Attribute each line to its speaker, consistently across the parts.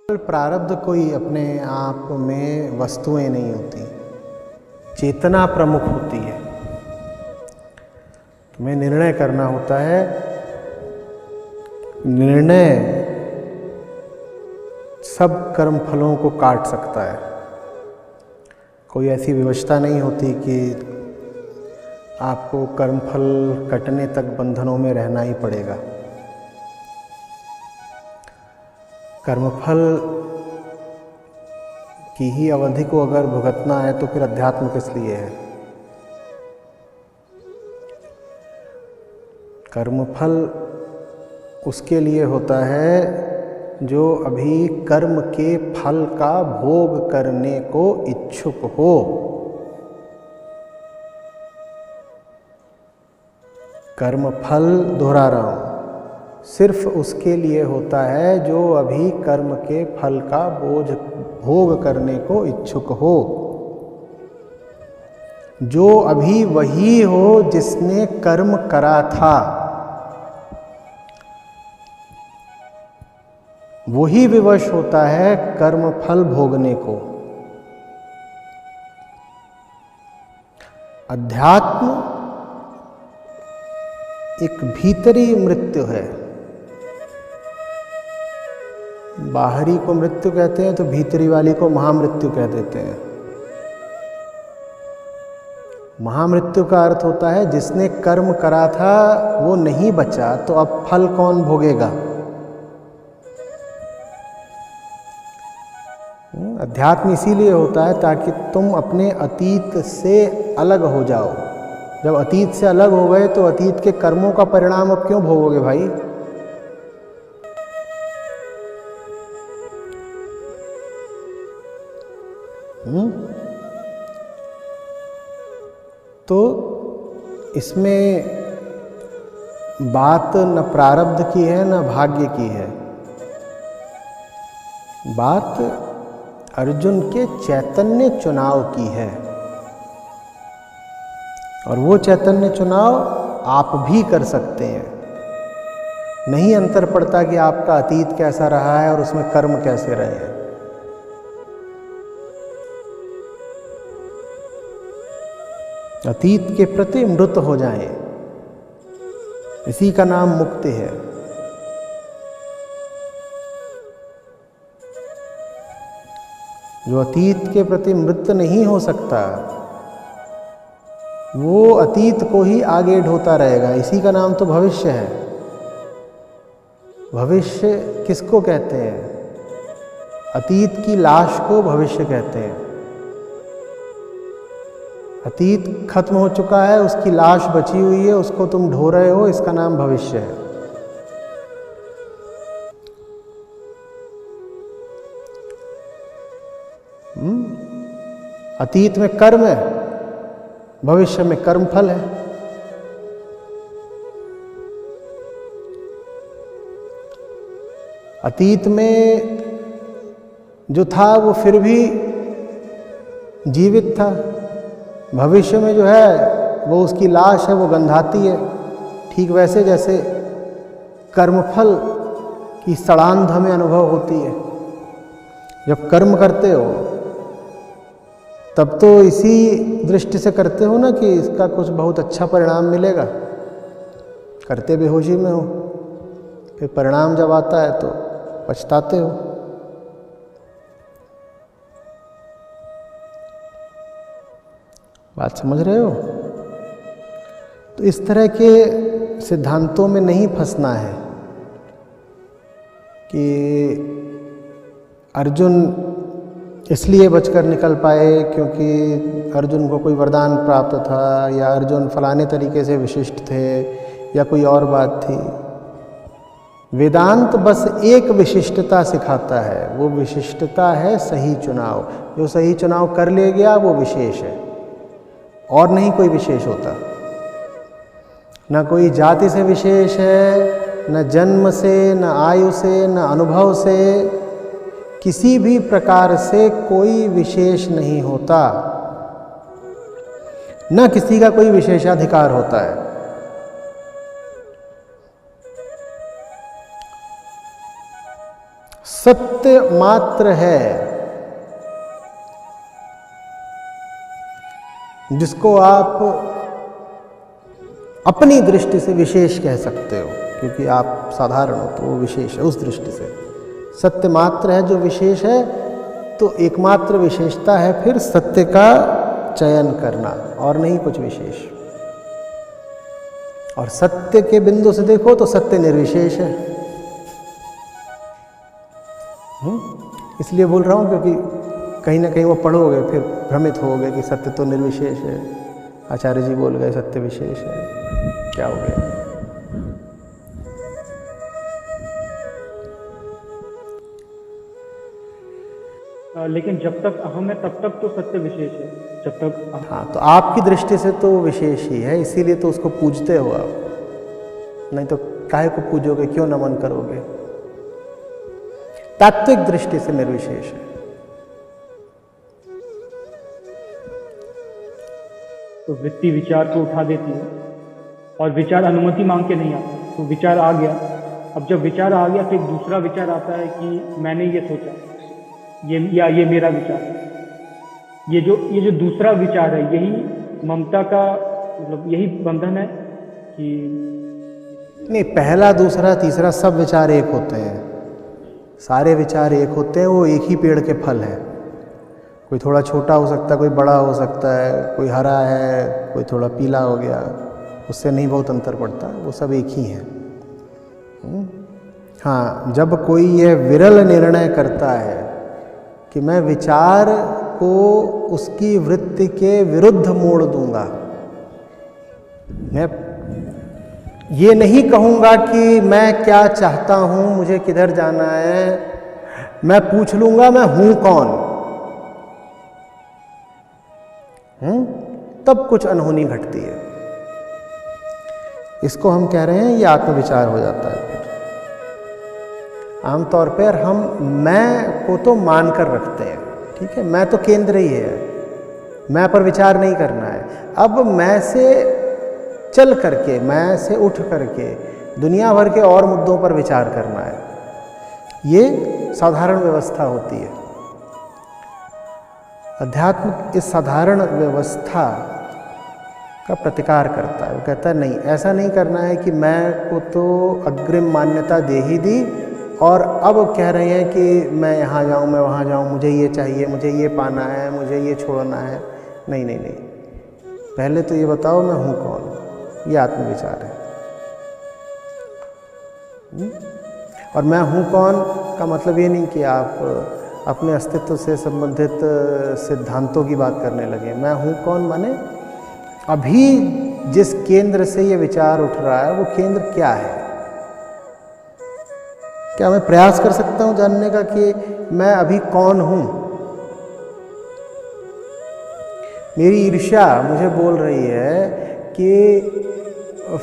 Speaker 1: प्रारब्ध कोई अपने आप में वस्तुएं नहीं होती, चेतना प्रमुख होती है। तुम्हें निर्णय करना होता है। निर्णय सब कर्म फलों को काट सकता है। कोई ऐसी व्यवस्था नहीं होती कि आपको कर्मफल कटने तक बंधनों में रहना ही पड़ेगा। कर्मफल की ही अवधि को अगर भुगतना है तो फिर अध्यात्म किस लिए है। कर्मफल उसके लिए होता है जो अभी कर्म के फल का भोग करने को इच्छुक हो। कर्मफल दोहरा रहा हूं, सिर्फ उसके लिए होता है जो अभी कर्म के फल का भोग करने को इच्छुक हो, जो अभी वही हो जिसने कर्म करा था, वही विवश होता है कर्म फल भोगने को। अध्यात्म एक भीतरी मृत्यु है। बाहरी को मृत्यु कहते हैं तो भीतरी वाली को महामृत्यु कह देते हैं। महामृत्यु का अर्थ होता है जिसने कर्म करा था वो नहीं बचा तो अब फल कौन भोगेगा। अध्यात्म इसीलिए होता है ताकि तुम अपने अतीत से अलग हो जाओ। जब अतीत से अलग हो गए तो अतीत के कर्मों का परिणाम अब क्यों भोगोगे भाई। तो इसमें बात न प्रारब्ध की है न भाग्य की है। बात अर्जुन के चैतन्य चुनाव की है, और वो चैतन्य चुनाव आप भी कर सकते हैं। नहीं अंतर पड़ता कि आपका अतीत कैसा रहा है और उसमें कर्म कैसे रहे हैं। अतीत के प्रति मृत हो जाएं, इसी का नाम मुक्ति है। जो अतीत के प्रति मृत नहीं हो सकता वो अतीत को ही आगे ढोता रहेगा, इसी का नाम तो भविष्य है। भविष्य किसको कहते हैं? अतीत की लाश को भविष्य कहते हैं। अतीत खत्म हो चुका है, उसकी लाश बची हुई है, उसको तुम ढो रहे हो, इसका नाम भविष्य है। अतीत में कर्म है, भविष्य में कर्म फल है। अतीत में जो था वो फिर भी जीवित था, भविष्य में जो है वो उसकी लाश है, वो गंधाती है। ठीक वैसे जैसे कर्मफल की सड़ांध हमें अनुभव होती है। जब कर्म करते हो तब तो इसी दृष्टि से करते हो ना कि इसका कुछ बहुत अच्छा परिणाम मिलेगा। करते बेहोशी में हो, फिर परिणाम जब आता है तो पछताते हो। बात समझ रहे हो? तो इस तरह के सिद्धांतों में नहीं फंसना है कि अर्जुन इसलिए बचकर निकल पाए क्योंकि अर्जुन को कोई वरदान प्राप्त था, या अर्जुन फलाने तरीके से विशिष्ट थे, या कोई और बात थी। वेदांत बस एक विशिष्टता सिखाता है, वो विशिष्टता है सही चुनाव। जो सही चुनाव कर ले गया वो विशेष है, और नहीं कोई विशेष होता। न कोई जाति से विशेष है, न जन्म से, न आयु से, न अनुभव से, किसी भी प्रकार से कोई विशेष नहीं होता। न किसी का कोई विशेषाधिकार होता है। सत्य मात्र है, जिसको आप अपनी दृष्टि से विशेष कह सकते हो, क्योंकि आप साधारण हो तो वो विशेष है उस दृष्टि से। सत्य मात्र है जो विशेष है, तो एकमात्र विशेषता है फिर सत्य का चयन करना और नहीं कुछ विशेष। और सत्य के बिंदु से देखो तो सत्य निर्विशेष है। इसलिए बोल रहा हूं क्योंकि कहीं ना कहीं वो पढ़ोगे फिर भ्रमित होगे कि सत्य तो निर्विशेष है, आचार्य जी बोल गए सत्य विशेष है, क्या हो गया।
Speaker 2: लेकिन जब तक अहम है तब तक तो सत्य विशेष है, जब तक
Speaker 1: हाँ, तो आपकी दृष्टि से तो विशेष ही है, इसीलिए तो उसको पूजते हो आप, नहीं तो काहे को पूजोगे, क्यों नमन करोगे। तात्विक दृष्टि से निर्विशेष है।
Speaker 2: तो वृत्ति विचार को उठा देती है और विचार अनुमति मांग के नहीं आता। तो विचार आ गया, अब जब विचार आ गया तो एक दूसरा विचार आता है कि मैंने ये सोचा, ये मेरा विचार है। ये जो दूसरा विचार है, यही ममता का मतलब यही बंधन है कि
Speaker 1: नहीं, पहला दूसरा तीसरा सब विचार एक होते हैं, सारे विचार एक होते हैं, वो एक ही पेड़ के फल हैं। कोई थोड़ा छोटा हो सकता है, कोई बड़ा हो सकता है, कोई हरा है, कोई थोड़ा पीला हो गया, उससे नहीं बहुत अंतर पड़ता, वो सब एक ही है। हाँ, जब कोई ये विरल निर्णय करता है कि मैं विचार को उसकी वृत्ति के विरुद्ध मोड़ दूंगा, मैं ये नहीं कहूँगा कि मैं क्या चाहता हूँ, मुझे किधर जाना है, मैं पूछ लूँगा मैं हूँ कौन, तब कुछ अनहोनी घटती है। इसको हम कह रहे हैं ये आत्मविचार हो जाता है। फिर आमतौर पर हम मैं को तो मान कर रखते हैं, ठीक है, मैं तो केंद्र ही है, मैं पर विचार नहीं करना है। अब मैं से चल करके, मैं से उठ करके दुनिया भर के और मुद्दों पर विचार करना है, ये साधारण व्यवस्था होती है। अध्यात्म इस साधारण व्यवस्था का प्रतिकार करता है। वो कहता है नहीं, ऐसा नहीं करना है कि मैं को तो अग्रिम मान्यता दे ही दी और अब कह रहे हैं कि मैं यहाँ जाऊँ, मैं वहाँ जाऊँ, मुझे ये चाहिए, मुझे ये पाना है, मुझे ये छोड़ना है। नहीं नहीं नहीं, पहले तो ये बताओ मैं हूँ कौन, ये आत्मविचार है। और मैं हूँ कौन का मतलब ये नहीं कि आप अपने अस्तित्व से संबंधित सिद्धांतों की बात करने लगे। मैं हूँ कौन माने अभी जिस केंद्र से ये विचार उठ रहा है वो केंद्र क्या है। क्या मैं प्रयास कर सकता हूँ जानने का कि मैं अभी कौन हूँ। मेरी ईर्ष्या मुझे बोल रही है कि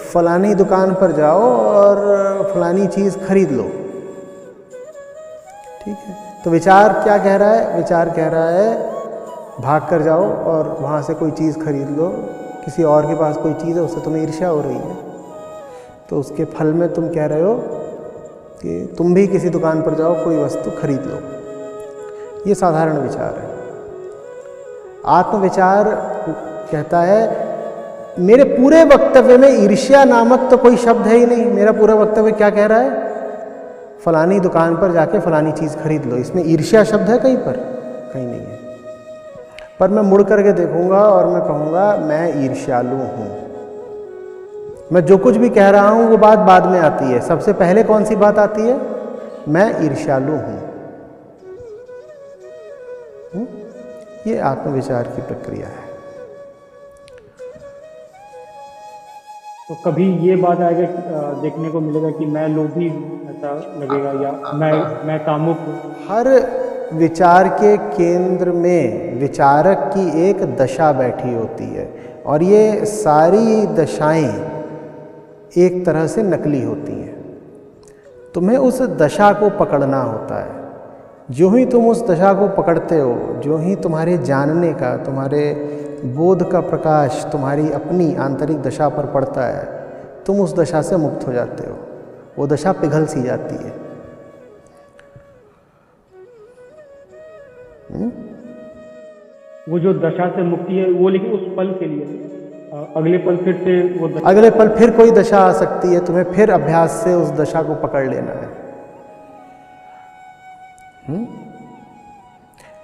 Speaker 1: फलानी दुकान पर जाओ और फलानी चीज़ खरीद लो, ठीक है। तो विचार क्या कह रहा है? विचार कह रहा है भाग कर जाओ और वहाँ से कोई चीज़ खरीद लो। किसी और के पास कोई चीज़ है, उससे तुम्हें ईर्ष्या हो रही है, तो उसके फल में तुम कह रहे हो कि तुम भी किसी दुकान पर जाओ, कोई वस्तु खरीद लो। ये साधारण विचार है। आत्मविचार कहता है मेरे पूरे वक्तव्य में ईर्ष्या नामक तो कोई शब्द है ही नहीं। मेरा पूरा वक्तव्य क्या कह रहा है? फलानी दुकान पर जाके फलानी चीज़ खरीद लो। इसमें ईर्ष्या शब्द है कहीं पर? कहीं नहीं है। पर मैं मुड़ करके देखूंगा और मैं कहूँगा मैं ईर्ष्यालु हूँ। मैं जो कुछ भी कह रहा हूँ वो बात बाद में आती है। सबसे पहले कौन सी बात आती है? मैं ईर्ष्यालु हूँ। ये आत्मविचार की प्रक्रिया है।
Speaker 2: तो कभी ये बात आएगा, देखने को मिलेगा कि मैं लोभी, ऐसा लगेगा, या मैं कामुक हूँ।
Speaker 1: हर विचार के केंद्र में विचारक की एक दशा बैठी होती है और ये सारी दशाएं एक तरह से नकली होती हैं। तुम्हें उस दशा को पकड़ना होता है। जो ही तुम उस दशा को पकड़ते हो, जो ही तुम्हारे जानने का, तुम्हारे बोध का प्रकाश तुम्हारी अपनी आंतरिक दशा पर पड़ता है, तुम उस दशा से मुक्त हो जाते हो। वो दशा पिघल सी जाती है।
Speaker 2: वो जो दशा से मुक्ति है वो लेकिन उस पल के लिए, अगले पल फिर से वो
Speaker 1: अगले पल फिर कोई दशा आ सकती है, तुम्हें फिर अभ्यास से उस दशा को पकड़ लेना है।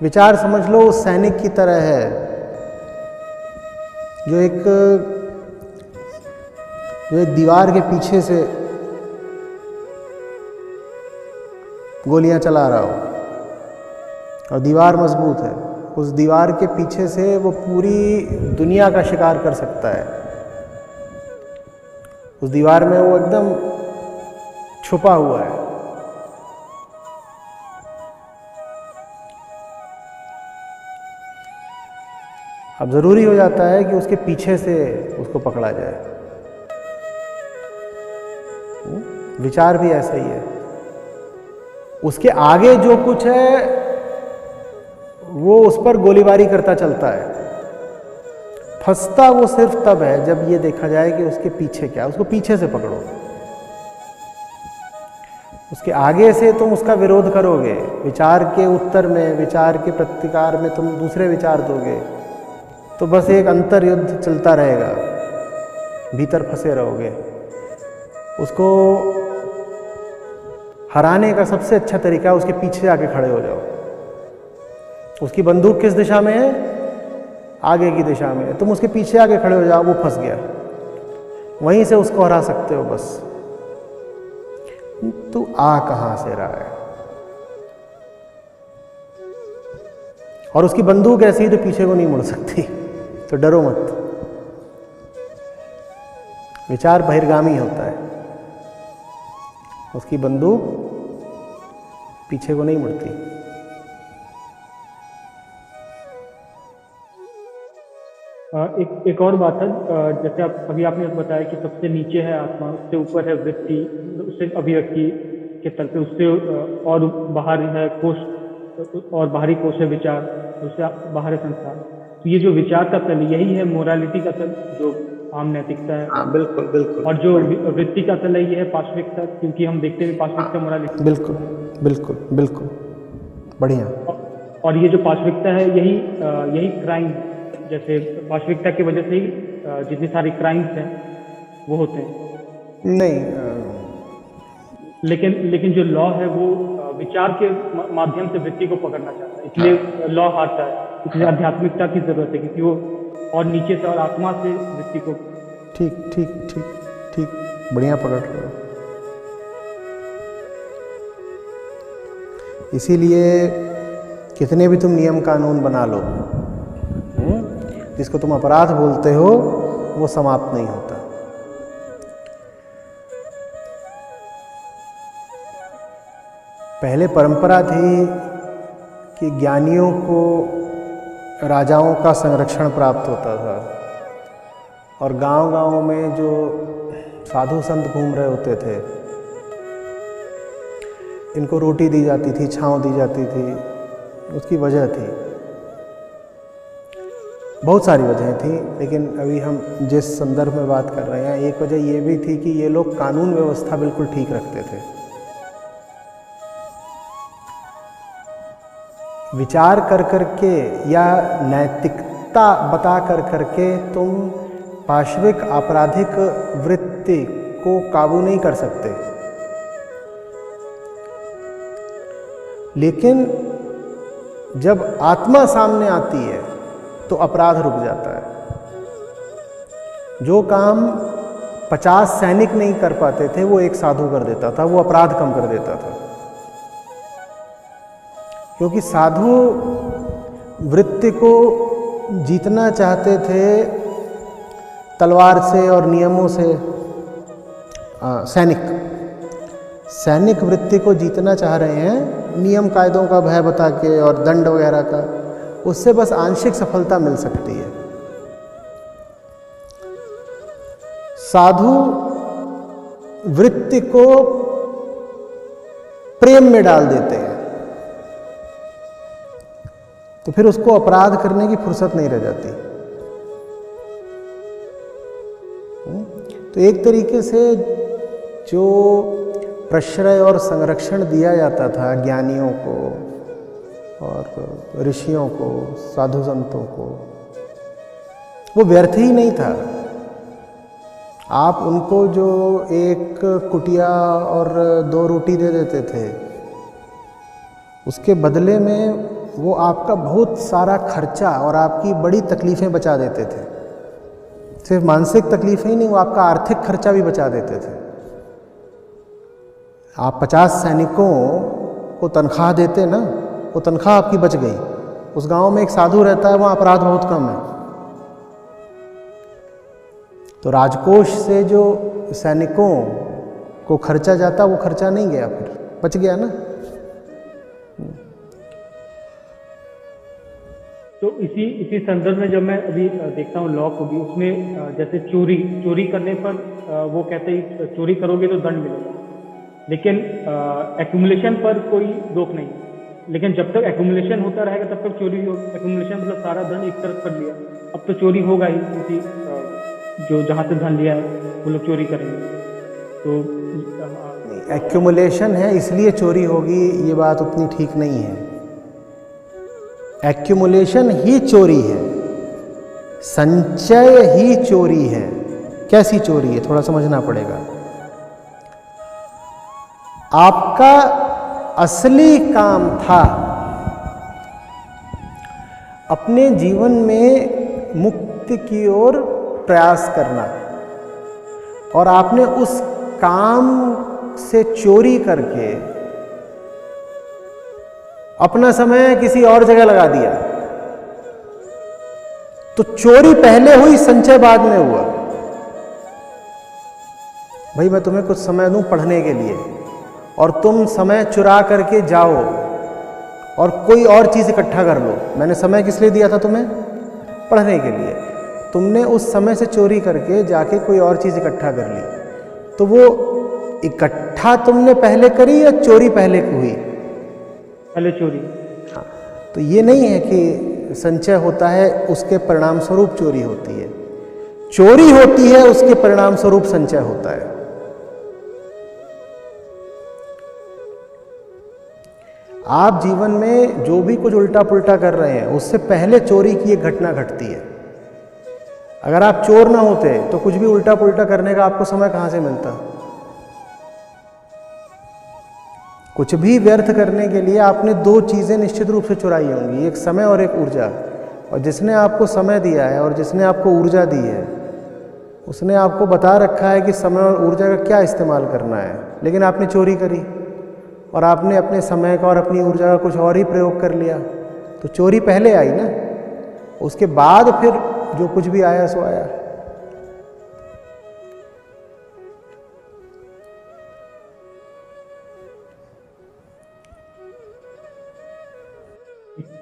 Speaker 1: विचार समझ लो उस सैनिक की तरह है जो एक दीवार के पीछे से गोलियां चला रहा हो और दीवार मजबूत है, उस दीवार के पीछे से वो पूरी दुनिया का शिकार कर सकता है। उस दीवार में वो एकदम छुपा हुआ है। अब जरूरी हो जाता है कि उसके पीछे से उसको पकड़ा जाए। विचार भी ऐसा ही है, उसके आगे जो कुछ है वो उस पर गोलीबारी करता चलता है। फंसता वो सिर्फ तब है जब ये देखा जाए कि उसके पीछे क्या, उसको पीछे से पकड़ो। उसके आगे से तुम उसका विरोध करोगे, विचार के उत्तर में, विचार के प्रतिकार में तुम दूसरे विचार दोगे, तो बस एक अंतर युद्ध चलता रहेगा, भीतर फंसे रहोगे। उसको हराने का सबसे अच्छा तरीका है उसके पीछे आके खड़े हो जाओ। उसकी बंदूक किस दिशा में है? आगे की दिशा में। तुम उसके पीछे आके खड़े हो जाओ, वो फंस गया, वहीं से उसको हरा सकते हो बस। तू आ कहां से रहा है? और उसकी बंदूक ऐसी है तो पीछे को नहीं मुड़ सकती, तो डरो मत। विचार बहिर्गामी होता है, उसकी बंदूक पीछे को नहीं मुड़ती।
Speaker 2: एक और बात है, जैसे अभी आपने बताया कि सबसे नीचे है आत्मा, उससे ऊपर है वृत्ति, उससे अभिव्यक्ति के तल पे, उससे और बाहर है कोश, और बाहरी कोश है विचार, उससे बाहर है संसार। तो ये जो विचार का तल, यही है मोरालिटी का तल, जो आम नैतिकता है।
Speaker 1: हाँ, बिल्कुल बिल्कुल।
Speaker 2: और जो वृत्ति का तल है ये है पाशविकता, क्योंकि हम देखते हैं पाशविकता मोरालिटी।
Speaker 1: बिल्कुल बिल्कुल बिल्कुल, बढ़िया।
Speaker 2: और ये जो पाशविकता है यही क्राइम, जैसे पाशविकता की वजह से ही जितने सारे क्राइम्स हैं वो होते हैं।
Speaker 1: नहीं,
Speaker 2: लेकिन जो लॉ है वो विचार के माध्यम से वृत्ति को पकड़ना चाहता है, इसलिए लॉ हारता है। इसलिए आध्यात्मिकता की जरूरत है, क्योंकि वो और नीचे से और आत्मा से वृत्ति को।
Speaker 1: ठीक ठीक ठीक ठीक, बढ़िया पकड़ रहे हो। इसीलिए कितने भी तुम नियम कानून बना लो, जिसको तुम अपराध बोलते हो वो समाप्त नहीं होता। पहले परंपरा थी कि ज्ञानियों को राजाओं का संरक्षण प्राप्त होता था, और गांव-गांव में जो साधु संत घूम रहे होते थे, इनको रोटी दी जाती थी, छांव दी जाती थी। उसकी वजह थी, बहुत सारी वजहें थी, लेकिन अभी हम जिस संदर्भ में बात कर रहे हैं, एक वजह ये भी थी कि ये लोग कानून व्यवस्था बिल्कुल ठीक रखते थे। विचार कर करके या नैतिकता बता कर करके तुम पाशविक आपराधिक वृत्ति को काबू नहीं कर सकते, लेकिन जब आत्मा सामने आती है तो अपराध रुक जाता है। जो काम 50 सैनिक नहीं कर पाते थे वो एक साधु कर देता था, वो अपराध कम कर देता था। क्योंकि साधु वृत्ति को जीतना चाहते थे तलवार से और नियमों से। सैनिक वृत्ति को जीतना चाह रहे हैं नियम कायदों का भय बता के और दंड वगैरह का, उससे बस आंशिक सफलता मिल सकती है। साधु वृत्ति को प्रेम में डाल देते हैं, तो फिर उसको अपराध करने की फुर्सत नहीं रह जाती। तो एक तरीके से जो प्रश्रय और संरक्षण दिया जाता था ज्ञानियों को, और ऋषियों को, साधु संतों को, वो व्यर्थ ही नहीं था। आप उनको जो एक कुटिया और 2 रोटी दे देते थे, उसके बदले में वो आपका बहुत सारा खर्चा और आपकी बड़ी तकलीफ़ें बचा देते थे। सिर्फ मानसिक तकलीफ़ें ही नहीं, वो आपका आर्थिक खर्चा भी बचा देते थे। आप 50 सैनिकों को तनख्वाह देते ना, वो तनख्वाह आपकी बच गई। उस गांव में एक साधु रहता है, वहाँ अपराध बहुत कम है, तो राजकोष से जो सैनिकों को खर्चा जाता, वो खर्चा नहीं गया, फिर बच गया ना।
Speaker 2: तो इसी संदर्भ में जब मैं अभी देखता हूँ लॉ को भी, उसमें जैसे चोरी करने पर वो कहते हैं चोरी करोगे तो दंड मिलेगा, लेकिन एक्यूमुलेशन पर कोई रोक नहीं। लेकिन जब तक एक्यूमुलेशन होता रहेगा तब तक चोरी होगी। एक्यूमुलेशन मतलब सारा धन एक तरफ कर लिया, अब तो चोरी होगा ही, किसी जो जहाँ से धन लिया है वो लोग चोरी करेंगे। तो
Speaker 1: एक्यूमुलेशन है इसलिए चोरी होगी, ये बात उतनी ठीक नहीं है। एक्यूमुलेशन ही चोरी है, संचय ही चोरी है। कैसी चोरी है, थोड़ा समझना पड़ेगा। आपका असली काम था अपने जीवन में मुक्ति की ओर प्रयास करना, और आपने उस काम से चोरी करके अपना समय किसी और जगह लगा दिया। तो चोरी पहले हुई, संचय बाद में हुआ। भाई मैं तुम्हें कुछ समय दूं पढ़ने के लिए, और तुम समय चुरा करके जाओ और कोई और चीज़ इकट्ठा कर लो। मैंने समय किस लिए दिया था तुम्हें? पढ़ने के लिए। तुमने उस समय से चोरी करके जाके कोई और चीज़ इकट्ठा कर ली, तो वो इकट्ठा तुमने पहले करी या चोरी पहले हुई?
Speaker 2: पहले चोरी।
Speaker 1: हाँ, तो ये नहीं है कि संचय होता है उसके परिणाम स्वरूप चोरी होती है। चोरी होती है उसके परिणाम स्वरूप संचय होता है। आप जीवन में जो भी कुछ उल्टा पुल्टा कर रहे हैं, उससे पहले चोरी की एक घटना घटती है। अगर आप चोर ना होते तो कुछ भी उल्टा पुल्टा करने का आपको समय कहाँ से मिलता? कुछ भी व्यर्थ करने के लिए आपने 2 चीज़ें निश्चित रूप से चुराई होंगी, एक समय और एक ऊर्जा। और जिसने आपको समय दिया है और जिसने आपको ऊर्जा दी है, उसने आपको बता रखा है कि समय और ऊर्जा का क्या इस्तेमाल करना है, लेकिन आपने चोरी करी और आपने अपने समय का और अपनी ऊर्जा का कुछ और ही प्रयोग कर लिया। तो चोरी पहले आई ना, उसके बाद फिर जो कुछ भी आया सो आया।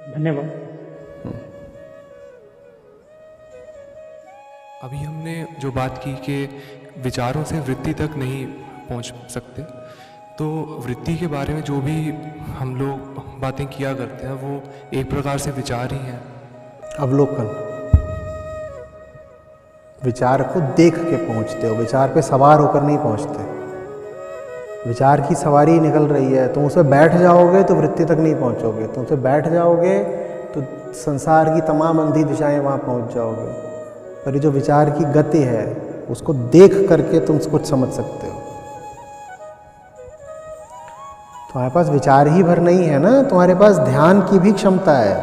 Speaker 2: धन्यवाद।
Speaker 3: अभी हमने जो बात की कि विचारों से वृत्ति तक नहीं पहुंच सकते, तो वृत्ति के बारे में जो भी हम लोग बातें किया करते हैं वो एक प्रकार से विचार ही हैं।
Speaker 1: अवलोकन, विचार को देख के पहुंचते हो, विचार पे सवार होकर नहीं पहुंचते। विचार की सवारी निकल रही है, तुम उसे बैठ जाओगे तो वृत्ति तक नहीं पहुंचोगे। तुम उसे बैठ जाओगे तो संसार की तमाम अंधी दिशाएं वहां पहुंच जाओगे। पर ये जो विचार की गति है, उसको देख करके तुम कुछ समझ सकते हो। तुम्हारे पास विचार ही भर नहीं है ना, तुम्हारे पास ध्यान की भी क्षमता है।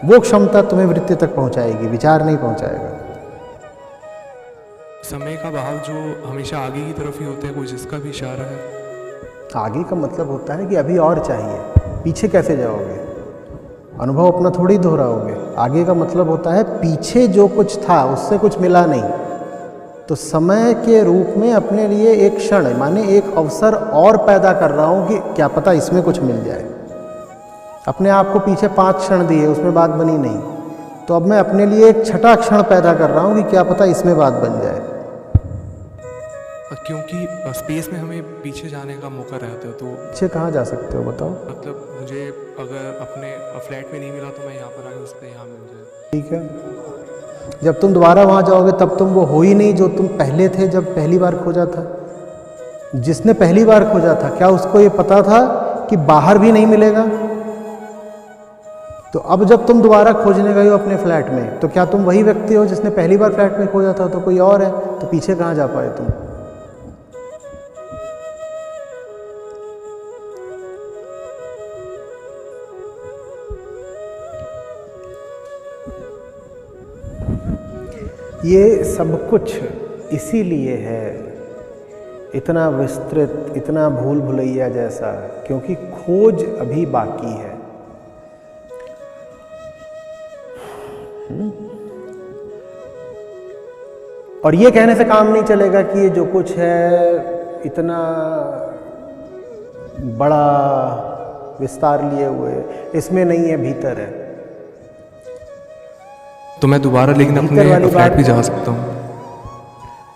Speaker 1: वो क्षमता तुम्हें वृत्ति तक पहुंचाएगी, विचार नहीं पहुंचाएगा।
Speaker 3: समय का बहाव जो हमेशा आगे की तरफ ही होता है, कुछ इसका भी इशारा है।
Speaker 1: आगे का मतलब होता है कि अभी और चाहिए, पीछे कैसे जाओगे? अनुभव अपना थोड़ी दोहराओगे। आगे का मतलब होता है पीछे जो कुछ था उससे कुछ मिला नहीं, तो समय के रूप में अपने लिए एक क्षण माने एक अवसर और पैदा कर रहा हूँ कि क्या पता इसमें कुछ मिल जाए। अपने आप को पीछे 5 क्षण दिए, उसमें बात बनी नहीं, तो अब मैं अपने लिए एक छठा क्षण पैदा कर रहा हूँ कि क्या पता इसमें बात बन जाए।
Speaker 3: क्योंकि स्पेस में हमें पीछे जाने का मौका रहता है, तो
Speaker 1: पीछे कहाँ जा सकते हो बताओ?
Speaker 3: मतलब मुझे अगर अपने फ्लैट में नहीं मिला तो मैं यहाँ पर आके उससे यहाँ मिल जाए।
Speaker 1: ठीक है, जब तुम दोबारा वहाँ जाओगे तब तुम वो हो ही नहीं जो तुम पहले थे जब पहली बार खोजा था। जिसने पहली बार खोजा था, क्या उसको ये पता था कि बाहर भी नहीं मिलेगा? तो अब जब तुम दोबारा खोजने गए हो अपने फ्लैट में, तो क्या तुम वही व्यक्ति हो जिसने पहली बार फ्लैट में खोजा था? तो कोई और है, तो पीछे कहाँ जा पाए तुम? ये सब कुछ इसीलिए है इतना विस्तृत, इतना भूल भुलैया जैसा, क्योंकि खोज अभी बाकी है। और ये कहने से काम नहीं चलेगा कि ये जो कुछ है इतना बड़ा विस्तार लिए हुए, इसमें नहीं है, भीतर है।
Speaker 3: तो मैं दोबारा लेकिन अपने फ्लैट भी जा सकता हूँ?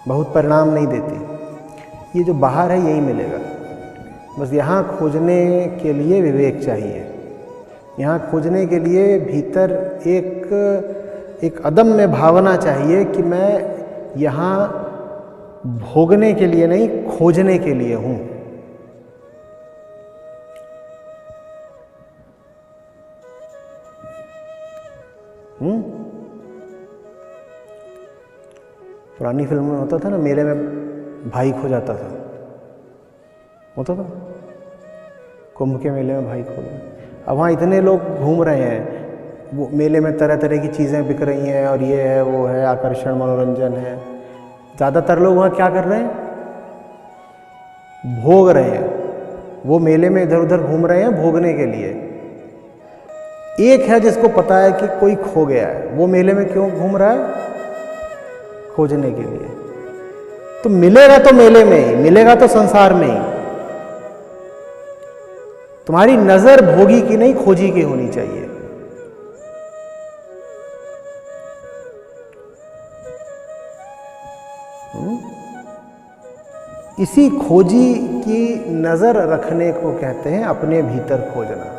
Speaker 1: बहुत परिणाम नहीं देती। ये जो बाहर है यही मिलेगा। बस यहाँ खोजने के लिए विवेक चाहिए। यहाँ खोजने के लिए भीतर एक अदम्य भावना चाहिए कि मैं यहाँ भोगने के लिए नहीं, खोजने के लिए हूँ। पुरानी फिल्म में होता था ना, मेले में भाई खो जाता था, होता था, कुंभ के मेले में भाई खो गया। अब वहाँ इतने लोग घूम रहे हैं, वो मेले में तरह तरह की चीज़ें बिक रही हैं, और ये है वो है, आकर्षण मनोरंजन है। ज़्यादातर लोग वहाँ क्या कर रहे हैं? भोग रहे हैं। वो मेले में इधर उधर घूम रहे हैं भोगने के लिए। एक है जिसको पता है कि कोई खो गया है, वो मेले में क्यों घूम रहा है? खोजने के लिए। तो मिलेगा तो मेले में ही, मिलेगा तो संसार में ही। तुम्हारी नजर भोगी की नहीं, खोजी की होनी चाहिए। इसी खोजी की नजर रखने को कहते हैं अपने भीतर खोजना।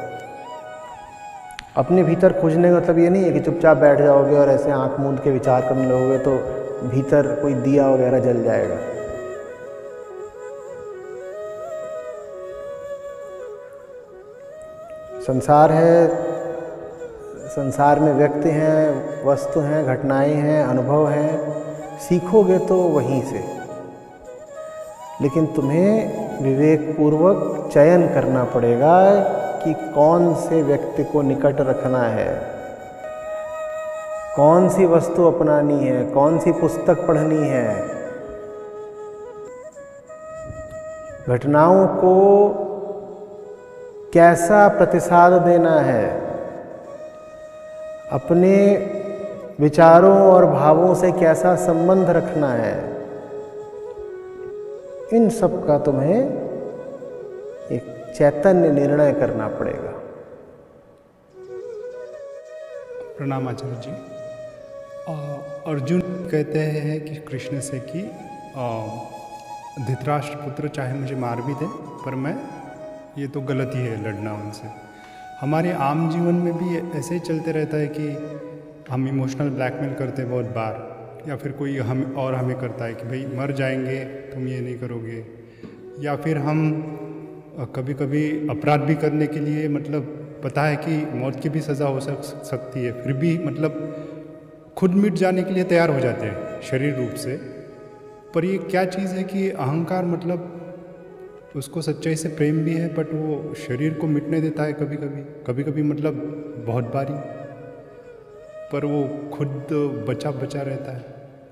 Speaker 1: अपने भीतर खोजने का मतलब ये नहीं है कि चुपचाप बैठ जाओगे और ऐसे आंख मूंद के विचार करने लगोगे तो भीतर कोई दिया वगैरह जल जाएगा। संसार है, संसार में व्यक्ति हैं, वस्तु हैं, घटनाएं हैं, अनुभव हैं, सीखोगे तो वहीं से। लेकिन तुम्हें विवेकपूर्वक चयन करना पड़ेगा कि कौन से व्यक्ति को निकट रखना है, कौन सी वस्तु अपनानी है, कौन सी पुस्तक पढ़नी है। घटनाओं को कैसा प्रतिसाद देना है, अपने विचारों और भावों से कैसा संबंध रखना है, इन सब का तुम्हें एक चैतन्य निर्णय करना पड़ेगा।
Speaker 4: प्रणाम आचार्य जी। अर्जुन कहते हैं कि कृष्ण से कि धृतराष्ट्र पुत्र चाहे मुझे मार भी दे, पर मैं ये तो गलत ही है लड़ना उनसे। हमारे आम जीवन में भी ऐसे ही चलते रहता है कि हम इमोशनल ब्लैकमेल करते हैं बहुत बार, या फिर कोई हमें करता है कि भाई मर जाएंगे तुम ये नहीं करोगे, या फिर हम कभी कभी अपराध भी करने के लिए मतलब पता है कि मौत की भी सज़ा हो सकती है, फिर भी मतलब खुद मिट जाने के लिए तैयार हो जाते हैं शरीर रूप से। पर ये क्या चीज़ है कि अहंकार मतलब उसको सच्चाई से प्रेम भी है, बट वो शरीर को मिटने देता है कभी कभी मतलब बहुत बारी, पर वो खुद बचा रहता है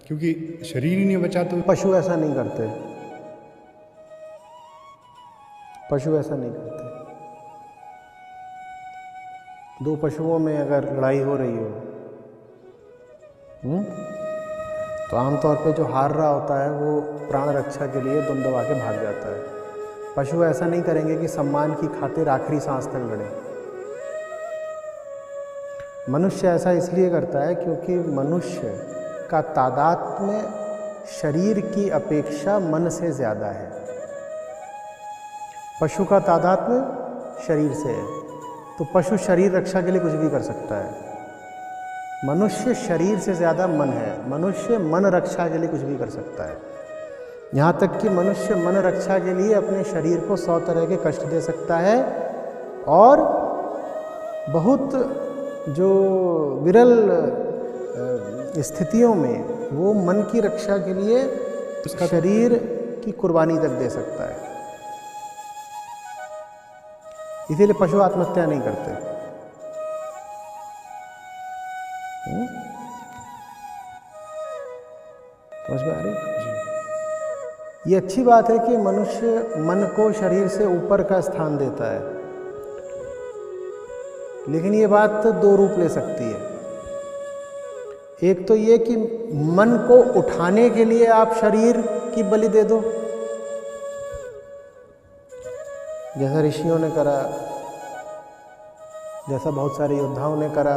Speaker 4: क्योंकि शरीर ही नहीं बचा। तो
Speaker 1: पशु ऐसा नहीं करते, पशु ऐसा नहीं करते। दो पशुओं में अगर लड़ाई हो रही हो तो आमतौर पे जो हार रहा होता है वो प्राण रक्षा के लिए दुम दबा के भाग जाता है। पशु ऐसा नहीं करेंगे कि सम्मान की खातिर आखिरी सांस तक लड़े। मनुष्य ऐसा इसलिए करता है क्योंकि मनुष्य का तादात्म्य शरीर की अपेक्षा मन से ज़्यादा है। पशु का तादात्म्य शरीर से है, तो पशु शरीर रक्षा के लिए कुछ भी कर सकता है। मनुष्य शरीर से ज़्यादा मन है, मनुष्य मन रक्षा के लिए कुछ भी कर सकता है। यहाँ तक कि मनुष्य मन रक्षा के लिए अपने शरीर को 100 तरह के कष्ट दे सकता है और बहुत जो विरल स्थितियों में वो मन की रक्षा के लिए उसका शरीर की कुर्बानी तक दे सकता है। इसीलिए पशु आत्महत्या नहीं करते। समझ में आ रही? ये अच्छी बात है कि मनुष्य मन को शरीर से ऊपर का स्थान देता है, लेकिन ये बात दो रूप ले सकती है। एक तो ये कि मन को उठाने के लिए आप शरीर की बलि दे दो, जैसा ऋषियों ने करा, जैसा बहुत सारे योद्धाओं ने करा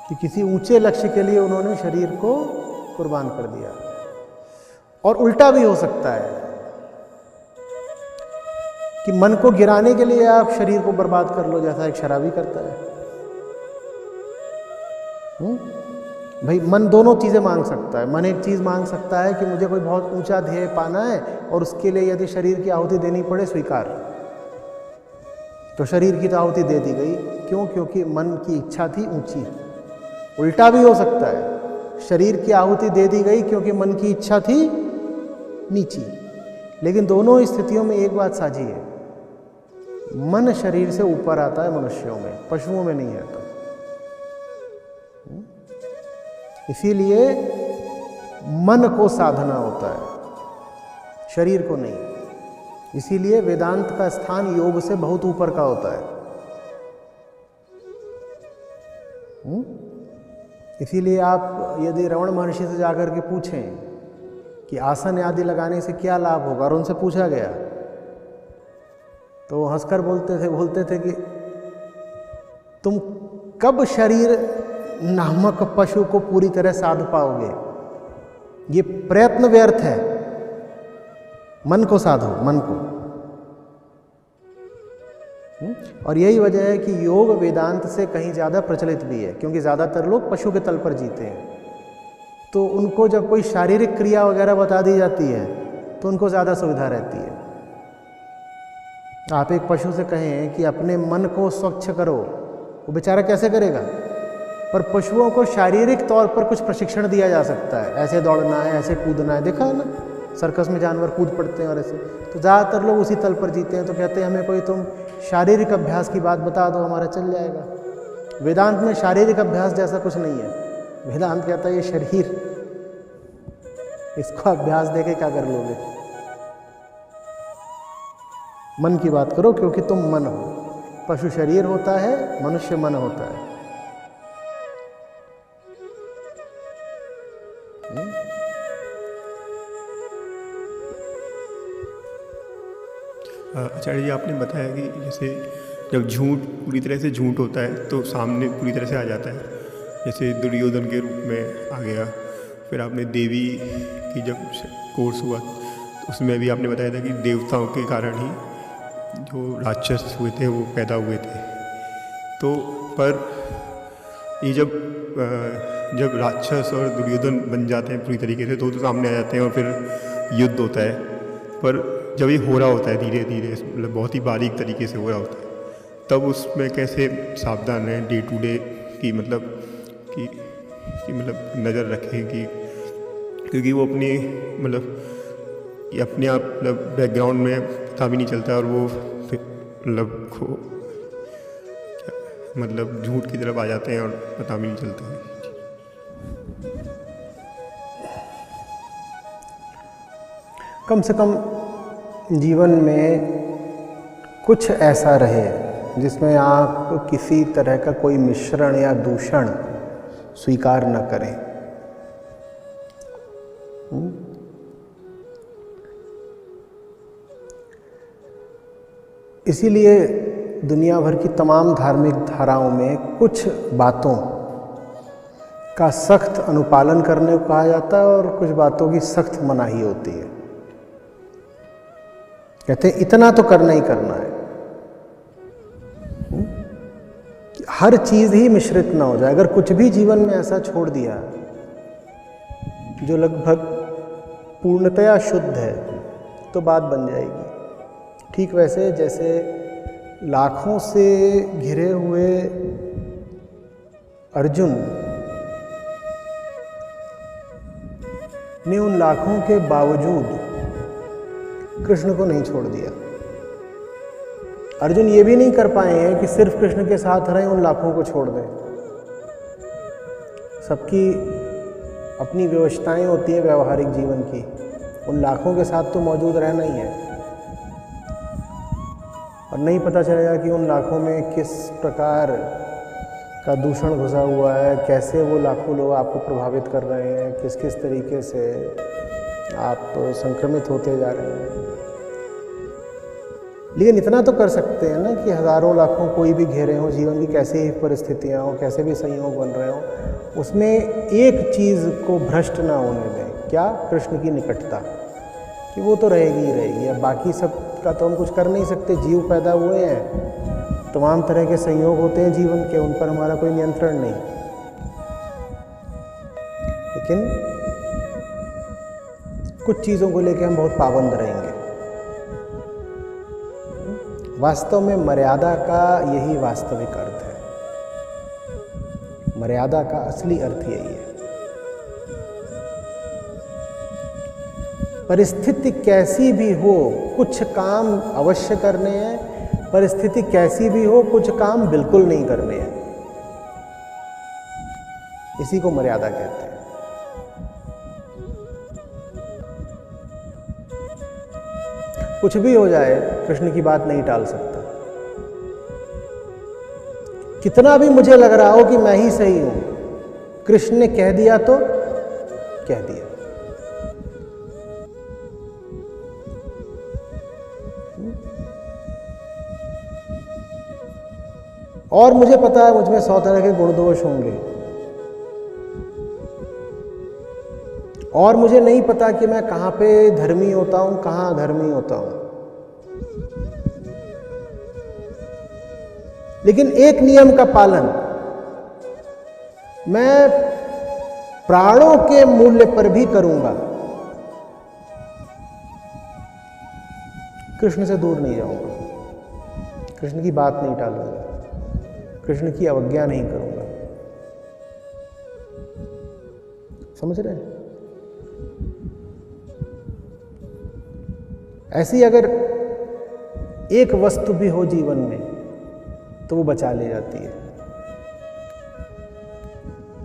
Speaker 1: कि किसी ऊंचे लक्ष्य के लिए उन्होंने शरीर को कुर्बान कर दिया। और उल्टा भी हो सकता है कि मन को गिराने के लिए आप शरीर को बर्बाद कर लो, जैसा एक शराबी करता है। भाई मन दोनों चीज़ें मांग सकता है। मन एक चीज़ मांग सकता है कि मुझे कोई बहुत ऊंचा ध्येय पाना है और उसके लिए यदि शरीर की आहुति देनी पड़े, स्वीकार। तो शरीर की तो आहुति दे दी गई। क्यों? क्योंकि मन की इच्छा थी ऊंची। उल्टा भी हो सकता है, शरीर की आहुति दे दी गई क्योंकि मन की इच्छा थी नीची। लेकिन दोनों स्थितियों में एक बात साझी है, मन शरीर से ऊपर आता है मनुष्यों में, पशुओं में नहीं आता। इसीलिए मन को साधना होता है, शरीर को नहीं। इसीलिए वेदांत का स्थान योग से बहुत ऊपर का होता है। इसीलिए आप यदि रमण महर्षि से जाकर के पूछें कि आसन आदि लगाने से क्या लाभ होगा, और उनसे पूछा गया तो हंसकर बोलते थे कि तुम कब शरीर नामक पशु को पूरी तरह साध पाओगे? ये प्रयत्न व्यर्थ है। मन को साधो, मन को। और यही वजह है कि योग वेदांत से कहीं ज़्यादा प्रचलित भी है, क्योंकि ज़्यादातर लोग पशु के तल पर जीते हैं। तो उनको जब कोई शारीरिक क्रिया वगैरह बता दी जाती है तो उनको ज़्यादा सुविधा रहती है। आप एक पशु से कहें कि अपने मन को स्वच्छ करो, वो बेचारा कैसे करेगा? पर पशुओं को शारीरिक तौर पर कुछ प्रशिक्षण दिया जा सकता है, ऐसे दौड़ना है, ऐसे कूदना है। देखा है ना, सर्कस में जानवर कूद पड़ते हैं और ऐसे। तो ज़्यादातर लोग उसी तल पर जीते हैं। तो कहते हैं हमें कोई तुम शारीरिक अभ्यास की बात बता दो, हमारा चल जाएगा। वेदांत में शारीरिक अभ्यास जैसा कुछ नहीं है। वेदांत कहता है ये शरीर, इसको अभ्यास देके क्या कर लोगे? मन की बात करो, क्योंकि तुम मन हो। पशु शरीर होता है, मनुष्य मन होता है।
Speaker 5: आचार्य जी, आपने बताया कि जैसे जब झूठ पूरी तरह से झूठ होता है तो सामने पूरी तरह से आ जाता है, जैसे दुर्योधन के रूप में आ गया। फिर आपने देवी की जब कोर्स हुआ तो उसमें भी आपने बताया था कि देवताओं के कारण ही जो राक्षस हुए थे वो पैदा हुए थे। तो पर ये जब राक्षस और दुर्योधन बन जाते हैं पूरी तरीके से तो सामने आ जाते हैं और फिर युद्ध होता है। पर जब ये हो रहा होता है धीरे धीरे, मतलब बहुत ही बारीक तरीके से हो रहा होता है, तब उसमें कैसे सावधान रहें डे टू डे कि मतलब नज़र रखें कि क्योंकि वो अपनी मतलब अपने आप मतलब बैकग्राउंड में पता भी नहीं चलता और वो मतलब झूठ की तरफ आ जाते हैं और पता भी नहीं चलता है।
Speaker 1: कम से कम जीवन में कुछ ऐसा रहे जिसमें आप किसी तरह का कोई मिश्रण या दूषण स्वीकार न करें। इसीलिए दुनिया भर की तमाम धार्मिक धाराओं में कुछ बातों का सख्त अनुपालन करने को कहा जाता है और कुछ बातों की सख्त मनाही होती है। कहते हैं इतना तो करना ही करना है, हर चीज़ ही मिश्रित ना हो जाए। अगर कुछ भी जीवन में ऐसा छोड़ दिया जो लगभग पूर्णतया शुद्ध है तो बात बन जाएगी। ठीक वैसे जैसे लाखों से घिरे हुए अर्जुन ने उन लाखों के बावजूद कृष्ण को नहीं छोड़ दिया। अर्जुन ये भी नहीं कर पाए हैं कि सिर्फ कृष्ण के साथ रहें, उन लाखों को छोड़ दें। सबकी अपनी व्यवस्थाएं होती हैं व्यवहारिक जीवन की, उन लाखों के साथ तो मौजूद रहना ही है। और नहीं पता चलेगा कि उन लाखों में किस प्रकार का दूषण घुसा हुआ है, कैसे वो लाखों लोग आपको प्रभावित कर रहे हैं, किस किस तरीके से आप संक्रमित होते जा रहे हैं। लेकिन इतना तो कर सकते हैं ना कि हज़ारों लाखों कोई भी घेरे हों, जीवन की कैसी ही परिस्थितियाँ हों, कैसे भी संयोग बन रहे हों, उसमें एक चीज़ को भ्रष्ट ना होने दें। क्या? कृष्ण की निकटता, कि वो तो रहेगी ही रहेगी। अब बाकी सब का तो हम कुछ कर नहीं सकते, जीव पैदा हुए हैं, तमाम तरह के संयोग होते हैं जीवन के, उन पर हमारा कोई नियंत्रण नहीं। लेकिन कुछ चीज़ों को लेकर हम बहुत पाबंद रहेंगे। वास्तव में मर्यादा का यही वास्तविक अर्थ है। मर्यादा का असली अर्थ यही है। परिस्थिति कैसी भी हो, कुछ काम अवश्य करने हैं, परिस्थिति कैसी भी हो, कुछ काम बिल्कुल नहीं करने हैं। इसी को मर्यादा कहते हैं। कुछ भी हो जाए, कृष्ण की बात नहीं टाल सकता। कितना भी मुझे लग रहा हो कि मैं ही सही हूं, कृष्ण ने कह दिया तो कह दिया। और मुझे पता है मुझमें 100 तरह के गुण दोष होंगे, और मुझे नहीं पता कि मैं कहां पे धर्मी होता हूं, कहां अधर्मी होता हूं। लेकिन एक नियम का पालन मैं प्राणों के मूल्य पर भी करूंगा। कृष्ण से दूर नहीं जाऊंगा, कृष्ण की बात नहीं टालूंगा, कृष्ण की अवज्ञा नहीं करूंगा। समझ रहे हैं? ऐसी अगर एक वस्तु भी हो जीवन में तो वो बचा ले जाती है।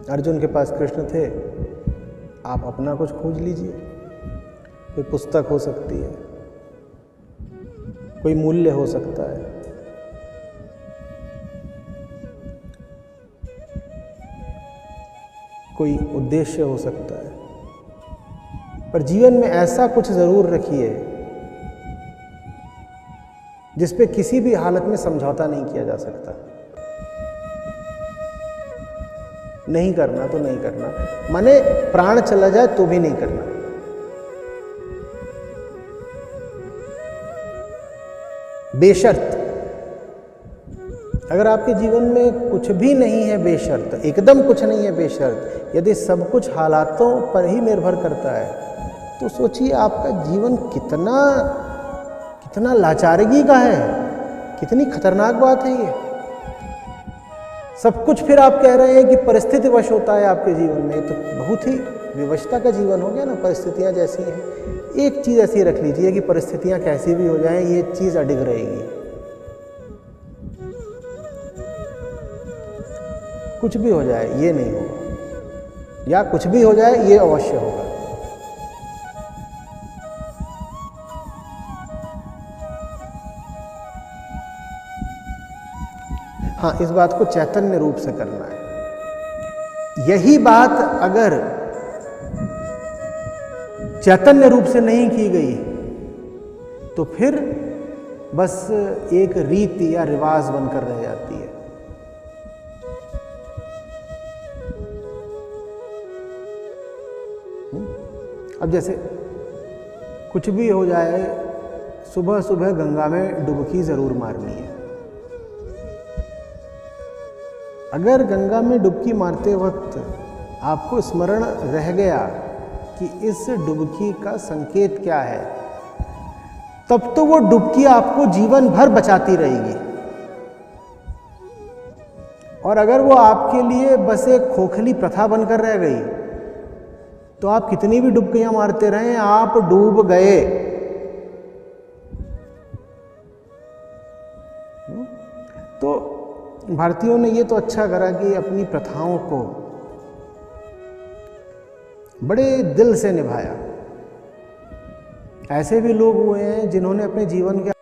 Speaker 1: अर्जुन के पास कृष्ण थे, आप अपना कुछ खोज लीजिए। कोई पुस्तक हो सकती है, कोई मूल्य हो सकता है, कोई उद्देश्य हो सकता है, पर जीवन में ऐसा कुछ जरूर रखिए जिस पे किसी भी हालत में समझौता नहीं किया जा सकता। नहीं करना तो नहीं करना, माने प्राण चला जाए तो भी नहीं करना। बेशर्त। अगर आपके जीवन में कुछ भी नहीं है बेशर्त, एकदम कुछ नहीं है बेशर्त, यदि सब कुछ हालातों पर ही निर्भर करता है, तो सोचिए आपका जीवन कितना लाचारगी का है, कितनी खतरनाक बात है ये। सब कुछ फिर आप कह रहे हैं कि परिस्थिति वश होता है आपके जीवन में, तो बहुत ही विवशता का जीवन हो गया ना। परिस्थितियां जैसी हैं, एक चीज़ ऐसी रख लीजिए कि परिस्थितियां कैसी भी हो जाएं, ये चीज़ अडिग रहेगी। कुछ भी हो जाए ये नहीं होगा, या कुछ भी हो जाए ये अवश्य होगा। हाँ, इस बात को चैतन्य रूप से करना है। यही बात अगर चैतन्य रूप से नहीं की गई तो फिर बस एक रीति या रिवाज बनकर रह जाती है। अब जैसे कुछ भी हो जाए, सुबह सुबह गंगा में डुबकी जरूर मारनी है। अगर गंगा में डुबकी मारते वक्त आपको स्मरण रह गया कि इस डुबकी का संकेत क्या है, तब तो वो डुबकी आपको जीवन भर बचाती रहेगी। और अगर वो आपके लिए बस एक खोखली प्रथा बनकर रह गई तो आप कितनी भी डुबकियां मारते रहें, आप डूब गए। तो भारतीयों ने ये तो अच्छा करा कि अपनी प्रथाओं को बड़े दिल से निभाया। ऐसे भी लोग हुए हैं जिन्होंने अपने जीवन के